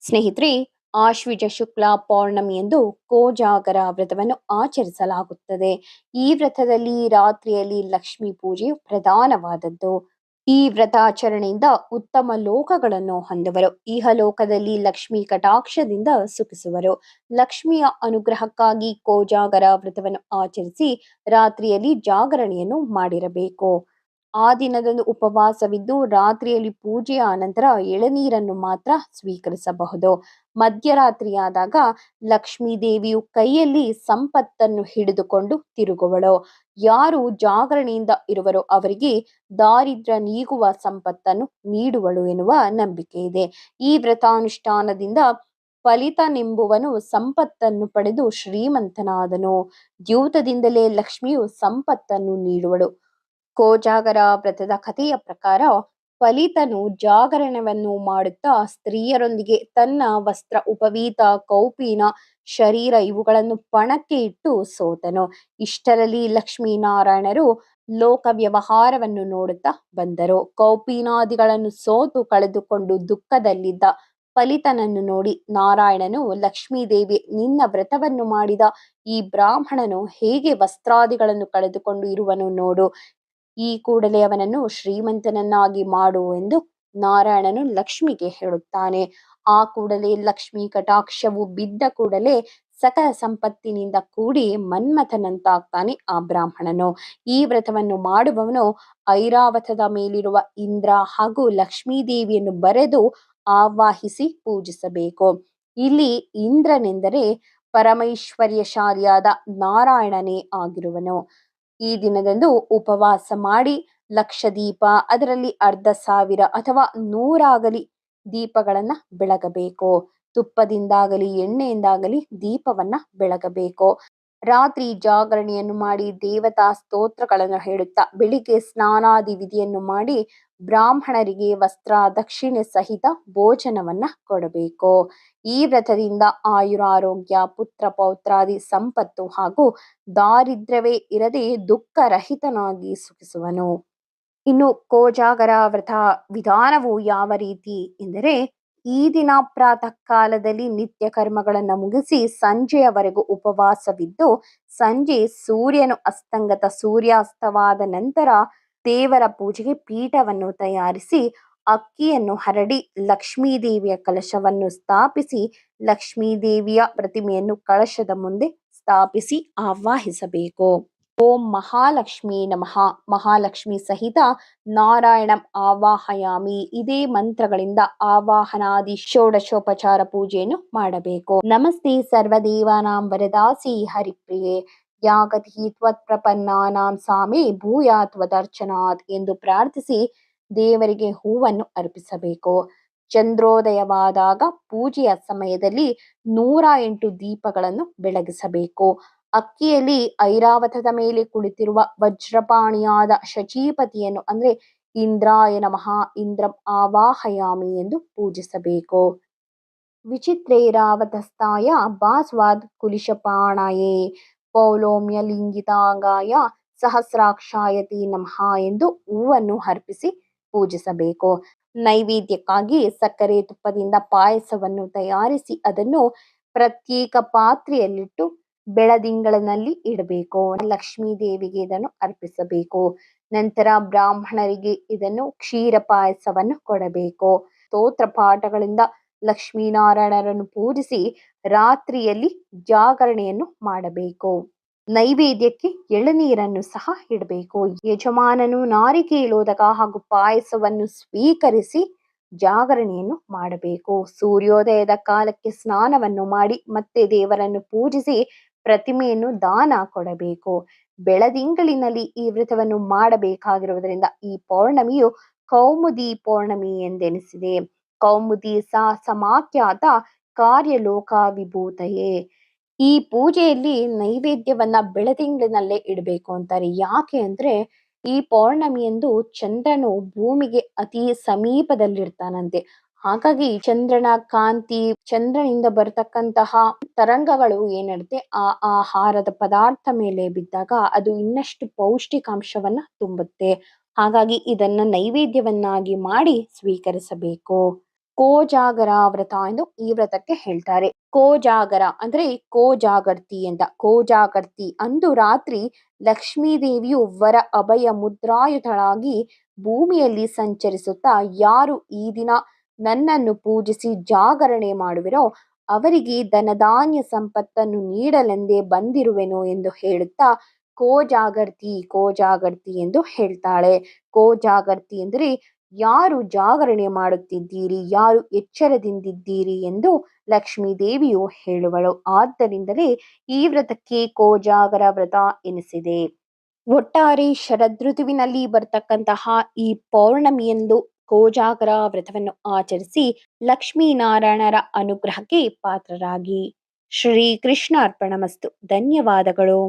ಸ್ನೇಹಿತರೆ, ಆಶ್ವಿಜ ಶುಕ್ಲ ಪೌರ್ಣಮಿಯಂದು ಕೋಜಾಗರ ವ್ರತವನ್ನು ಆಚರಿಸಲಾಗುತ್ತದೆ. ಈ ವ್ರತದಲ್ಲಿ ರಾತ್ರಿಯಲ್ಲಿ ಲಕ್ಷ್ಮೀ ಪೂಜೆಯು ಪ್ರಧಾನವಾದದ್ದು. ಈ ವ್ರತಾಚರಣೆಯಿಂದ ಉತ್ತಮ ಲೋಕಗಳನ್ನು ಹೊಂದುವರು. ಇಹಲೋಕದಲ್ಲಿ ಲಕ್ಷ್ಮೀ ಕಟಾಕ್ಷದಿಂದ ಸುಖಿಸುವರು. ಲಕ್ಷ್ಮಿಯ ಅನುಗ್ರಹಕ್ಕಾಗಿ ಕೋಜಾಗರ ವ್ರತವನ್ನು ಆಚರಿಸಿ ರಾತ್ರಿಯಲ್ಲಿ ಜಾಗರಣೆಯನ್ನು ಮಾಡಿರಬೇಕು. ಆ ದಿನದಂದು ಉಪವಾಸವಿದ್ದು ರಾತ್ರಿಯಲ್ಲಿ ಪೂಜೆಯ ಅನಂತರ ಎಳನೀರನ್ನು ಮಾತ್ರ ಸ್ವೀಕರಿಸಬಹುದು. ಮಧ್ಯರಾತ್ರಿಯಾದಾಗ ಲಕ್ಷ್ಮೀ ದೇವಿಯು ಕೈಯಲ್ಲಿ ಸಂಪತ್ತನ್ನು ಹಿಡಿದುಕೊಂಡು ತಿರುಗುವಳು. ಯಾರು ಜಾಗರಣೆಯಿಂದ ಇರುವರೋ ಅವರಿಗೆ ದಾರಿದ್ರ್ಯ ನೀಗುವ ಸಂಪತ್ತನ್ನು ನೀಡುವಳು ಎನ್ನುವ ನಂಬಿಕೆ ಇದೆ. ಈ ವ್ರತಾನುಷ್ಠಾನದಿಂದ ಫಲಿತನೆಂಬುವನು ಸಂಪತ್ತನ್ನು ಪಡೆದು ಶ್ರೀಮಂತನಾದನು. ದ್ಯೂತದಿಂದಲೇ ಲಕ್ಷ್ಮಿಯು ಸಂಪತ್ತನ್ನು ನೀಡುವಳು. ಕೋಜಾಗರ ವ್ರತದ ಕಥೆಯ ಪ್ರಕಾರ ಫಲಿತನು ಜಾಗರಣವನ್ನು ಮಾಡುತ್ತಾ ಸ್ತ್ರೀಯರೊಂದಿಗೆ ತನ್ನ ವಸ್ತ್ರ, ಉಪವೀತ, ಕೌಪೀನ, ಶರೀರ ಇವುಗಳನ್ನು ಪಣಕ್ಕೆ ಇಟ್ಟು ಸೋತನು. ಇಷ್ಟರಲ್ಲಿ ಲಕ್ಷ್ಮೀನಾರಾಯಣರು ಲೋಕ ವ್ಯವಹಾರವನ್ನು ನೋಡುತ್ತಾ ಬಂದರು. ಕೌಪೀನಾದಿಗಳನ್ನು ಸೋತು ಕಳೆದುಕೊಂಡು ದುಃಖದಲ್ಲಿದ್ದ ಫಲಿತನನ್ನು ನೋಡಿ ನಾರಾಯಣನು, ಲಕ್ಷ್ಮೀದೇವಿ, ನಿನ್ನ ವ್ರತವನ್ನು ಮಾಡಿದ ಈ ಬ್ರಾಹ್ಮಣನು ಹೇಗೆ ವಸ್ತ್ರಾದಿಗಳನ್ನು ಕಳೆದುಕೊಂಡು ಇರುವನು ನೋಡು. ಈ ಕೂಡಲೇ ಅವನನ್ನು ಶ್ರೀಮಂತನನ್ನಾಗಿ ಮಾಡು ಎಂದು ನಾರಾಯಣನು ಲಕ್ಷ್ಮಿಗೆ ಹೇಳುತ್ತಾನೆ. ಆ ಕೂಡಲೇ ಲಕ್ಷ್ಮೀ ಕಟಾಕ್ಷವು ಬಿದ್ದ ಕೂಡಲೇ ಸಕಲ ಸಂಪತ್ತಿನಿಂದ ಕೂಡಿ ಮನ್ಮಥನಂತಾಗ್ತಾನೆ ಆ ಬ್ರಾಹ್ಮಣನು. ಈ ವ್ರತವನ್ನು ಮಾಡುವವನು ಐರಾವತದ ಮೇಲಿರುವ ಇಂದ್ರ ಹಾಗೂ ಲಕ್ಷ್ಮೀದೇವಿಯನ್ನು ಬರೆದು ಆವಾಹಿಸಿ ಪೂಜಿಸಬೇಕು. ಇಲ್ಲಿ ಇಂದ್ರನೆಂದರೆ ಪರಮೈಶ್ವರ್ಯಶಾಲಿಯಾದ ನಾರಾಯಣನೇ ಆಗಿರುವನು. ಈ ದಿನದಂದು ಉಪವಾಸ ಮಾಡಿ ಲಕ್ಷ ದೀಪ, ಅದರಲ್ಲಿ 1,000 ಅಥವಾ 100 ದೀಪಗಳನ್ನ ಬೆಳಗಬೇಕು. ತುಪ್ಪದಿಂದಾಗಲಿ ಎಣ್ಣೆಯಿಂದಾಗಲಿ ದೀಪವನ್ನ ಬೆಳಗಬೇಕು. ರಾತ್ರಿ ಜಾಗರಣೆಯನ್ನು ಮಾಡಿ ದೇವತಾ ಸ್ತೋತ್ರಗಳನ್ನು ಹೇಳುತ್ತಾ ಬೆಳಿಗ್ಗೆ ಸ್ನಾನಾದಿ ವಿಧಿಯನ್ನು ಮಾಡಿ ಬ್ರಾಹ್ಮಣರಿಗೆ ವಸ್ತ್ರ, ದಕ್ಷಿಣೆ ಸಹಿತ ಭೋಜನವನ್ನ ಕೊಡಬೇಕು. ಈ ವ್ರತದಿಂದ ಆಯುರಾರೋಗ್ಯ, ಪುತ್ರ ಪೌತ್ರಾದಿ ಸಂಪತ್ತು ಹಾಗೂ ದಾರಿದ್ರ್ಯವೇ ಇರದೆ ದುಃಖರಹಿತನಾಗಿ ಸುಖಿಸುವನು. ಇನ್ನು ಕೋಜಾಗರ ವ್ರತ ವಿಧಾನವು ಯಾವ ರೀತಿ ಎಂದರೆ, ಈ ದಿನ ಪ್ರಾತಃ ಕಾಲದಲ್ಲಿ ನಿತ್ಯ ಕರ್ಮಗಳನ್ನು ಮುಗಿಸಿ ಸಂಜೆಯವರೆಗೂ ಉಪವಾಸವಿದ್ದು ಸಂಜೆ ಸೂರ್ಯನು ಅಸ್ತಂಗತ, ಸೂರ್ಯಾಸ್ತವಾದ ನಂತರ ದೇವರ ಪೂಜೆಗೆ ಪೀಠವನ್ನು ತಯಾರಿಸಿ ಅಕ್ಕಿಯನ್ನು ಹರಡಿ ಲಕ್ಷ್ಮೀದೇವಿಯ ಕಲಶವನ್ನು ಸ್ಥಾಪಿಸಿ ಲಕ್ಷ್ಮೀದೇವಿಯ ಪ್ರತಿಮೆಯನ್ನು ಕಳಶದ ಮುಂದೆ ಸ್ಥಾಪಿಸಿ ಆವಾಹಿಸಬೇಕು. ಓಂ ಮಹಾಲಕ್ಷ್ಮೀ ನಮಃ, ಮಹಾಲಕ್ಷ್ಮಿ ಸಹಿತ ನಾರಾಯಣಂ ಆವಾಹಯಾಮಿ, ಇದೇ ಮಂತ್ರಗಳಿಂದ ಆವಾಹನಾದಿ ಷೋಡಶೋಪಚಾರ ಪೂಜೆಯನ್ನು ಮಾಡಬೇಕು. ನಮಸ್ತೆ ಸರ್ವದೇವಾನಾಂ ವರದಾಸಿ ಹರಿಪ್ರಿಯೆ, ಯಾಗತಿ ತ್ವತ್ಪ್ರಪನ್ನಾನಾಂ ಸಾಮೇ ಭೂಯಾತ್ ತ್ವದರ್ಚನಾತ್ ಎಂದು ಪ್ರಾರ್ಥಿಸಿ ದೇವರಿಗೆ ಹೂವನ್ನು ಅರ್ಪಿಸಬೇಕು. ಚಂದ್ರೋದಯವಾದಾಗ ಪೂಜೆಯ ಸಮಯದಲ್ಲಿ 108 ದೀಪಗಳನ್ನು ಬೆಳಗಿಸಬೇಕು. ಅಕ್ಕಿಯಲ್ಲಿ ಐರಾವತದ ಮೇಲೆ ಕುಳಿತಿರುವ ವಜ್ರಪಾಣಿಯಾದ ಶಚೀಪತಿಯನ್ನು ಅಂದ್ರೆ ಇಂದ್ರಾಯ ನಮಃ ಇಂದ್ರಂ ಆವಾಹಯಾಮಿ ಎಂದು ಪೂಜಿಸಬೇಕು. ವಿಚಿತ್ರೈರಾವತಸ್ಥಾಯ ಭಾಸ್ವಾದ್ ಕುಲಿಶಪಾಣಯೇ ಪೌಲೋಮ್ಯ ಲಿಂಗಿತಾಂಗಾಯ ಸಹಸ್ರಾಕ್ಷಾಯತಿ ನಮಃ ಎಂದು ಹೂವನ್ನು ಅರ್ಪಿಸಿ ಪೂಜಿಸಬೇಕು. ನೈವೇದ್ಯಕ್ಕಾಗಿ ಸಕ್ಕರೆ ತುಪ್ಪದಿಂದ ಪಾಯಸವನ್ನು ತಯಾರಿಸಿ ಅದನ್ನು ಪ್ರತ್ಯೇಕ ಪಾತ್ರೆಯಲ್ಲಿಟ್ಟು ಬೆಳದಿಂಗಳಿನಲ್ಲಿ ಇಡಬೇಕು. ಲಕ್ಷ್ಮೀ ದೇವಿಗೆ ಇದನ್ನು ಅರ್ಪಿಸಬೇಕು. ನಂತರ ಬ್ರಾಹ್ಮಣರಿಗೆ ಇದನ್ನು ಕ್ಷೀರ ಪಾಯಸವನ್ನು ಕೊಡಬೇಕು. ಸ್ತೋತ್ರ ಪಾಠಗಳಿಂದ ಲಕ್ಷ್ಮೀನಾರಾಯಣರನ್ನು ಪೂಜಿಸಿ ರಾತ್ರಿಯಲ್ಲಿ ಜಾಗರಣೆಯನ್ನು ಮಾಡಬೇಕು. ನೈವೇದ್ಯಕ್ಕೆ ಎಳನೀರನ್ನು ಸಹ ಇಡಬೇಕು. ಯಜಮಾನನು ನಾರಿಕೇಲೋದಕ ಹಾಗೂ ಪಾಯಸವನ್ನು ಸ್ವೀಕರಿಸಿ ಜಾಗರಣೆಯನ್ನು ಮಾಡಬೇಕು. ಸೂರ್ಯೋದಯದ ಕಾಲಕ್ಕೆ ಸ್ನಾನವನ್ನು ಮಾಡಿ ಮತ್ತೆ ದೇವರನ್ನು ಪೂಜಿಸಿ ಪ್ರತಿಮೆಯನ್ನು ದಾನ ಕೊಡಬೇಕು. ಬೆಳದಿಂಗಳಿನಲ್ಲಿ ಈ ವ್ರತವನ್ನು ಮಾಡಬೇಕಾಗಿರುವುದರಿಂದ ಈ ಪೌರ್ಣಮಿಯು ಕೌಮುದಿ ಪೌರ್ಣಮಿ ಎಂದೆನಿಸಿದೆ. ಕೌಮುದಿ ಸಮಾಖ್ಯಾತ ಕಾರ್ಯಲೋಕ ವಿಭೂತಯೇ. ಈ ಪೂಜೆಯಲ್ಲಿ ನೈವೇದ್ಯವನ್ನ ಬೆಳದಿಂಗಳಿನಲ್ಲೇ ಇಡಬೇಕು ಅಂತಾರೆ. ಯಾಕೆ ಅಂದ್ರೆ ಈ ಪೌರ್ಣಮಿಯಂದು ಚಂದ್ರನು ಭೂಮಿಗೆ ಅತಿ ಸಮೀಪದಲ್ಲಿರ್ತಾನಂತೆ. ಹಾಗಾಗಿ ಚಂದ್ರನ ಕಾಂತಿ, ಚಂದ್ರನಿಂದ ಬರತಕ್ಕಂತಹ ತರಂಗಗಳು ಏನಿರುತ್ತೆ ಆ ಆಹಾರದ ಪದಾರ್ಥ ಮೇಲೆ ಬಿದ್ದಾಗ ಅದು ಇನ್ನಷ್ಟು ಪೌಷ್ಟಿಕಾಂಶವನ್ನ ತುಂಬುತ್ತೆ. ಹಾಗಾಗಿ ಇದನ್ನ ನೈವೇದ್ಯವನ್ನಾಗಿ ಮಾಡಿ ಸ್ವೀಕರಿಸಬೇಕು. ಕೋಜಾಗರ ವ್ರತ ಎಂದು ಈ ವ್ರತಕ್ಕೆ ಹೇಳ್ತಾರೆ. ಕೋಜಾಗರ ಅಂದ್ರೆ ಕೋಜಾಗರ್ತಿ ಅಂತ. ಕೋಜಾಗರ್ತಿ ಅಂದು ರಾತ್ರಿ ಲಕ್ಷ್ಮೀ ದೇವಿಯು ವರ ಅಭಯ ಮುದ್ರಾಯುತಳಾಗಿ ಭೂಮಿಯಲ್ಲಿ ಸಂಚರಿಸುತ್ತಾ ಯಾರು ಈ ದಿನ ನನ್ನನ್ನು ಪೂಜಿಸಿ ಜಾಗರಣೆ ಮಾಡುವಿರೋ ಅವರಿಗೆ ಧನಧಾನ್ಯ ಸಂಪತ್ತನ್ನು ನೀಡಲೆಂದೇ ಬಂದಿರುವೆನು ಎಂದು ಹೇಳುತ್ತಾ ಕೋಜಾಗರ್ತಿ ಕೋಜಾಗರ್ತಿ ಎಂದು ಹೇಳ್ತಾಳೆ. ಕೋಜಾಗರ್ತಿ ಎಂದರೆ ಯಾರು ಜಾಗರಣೆ ಮಾಡುತ್ತಿದ್ದೀರಿ, ಯಾರು ಎಚ್ಚರದಿಂದಿದ್ದೀರಿ ಎಂದು ಲಕ್ಷ್ಮೀ ದೇವಿಯು ಹೇಳುವಳು. ಆದ್ದರಿಂದಲೇ ಈ ವ್ರತಕ್ಕೆ ಕೋಜಾಗರ ವ್ರತ ಎನಿಸಿದೆ. ಒಟ್ಟಾರೆ ಶರದೃತುವಿನಲ್ಲಿ ಬರ್ತಕ್ಕಂತಹ ಈ ಪೌರ್ಣಮಿಯಂದು ಕೋಜಾಗರ ವ್ರತವನ್ನು ಆಚರಿಸಿ ಲಕ್ಷ್ಮೀನಾರಾಯಣರ ಅನುಗ್ರಹಕ್ಕೆ ಪಾತ್ರರಾಗಿ. ಶ್ರೀ ಕೃಷ್ಣ ಅರ್ಪಣಮಸ್ತು. ಧನ್ಯವಾದಗಳು.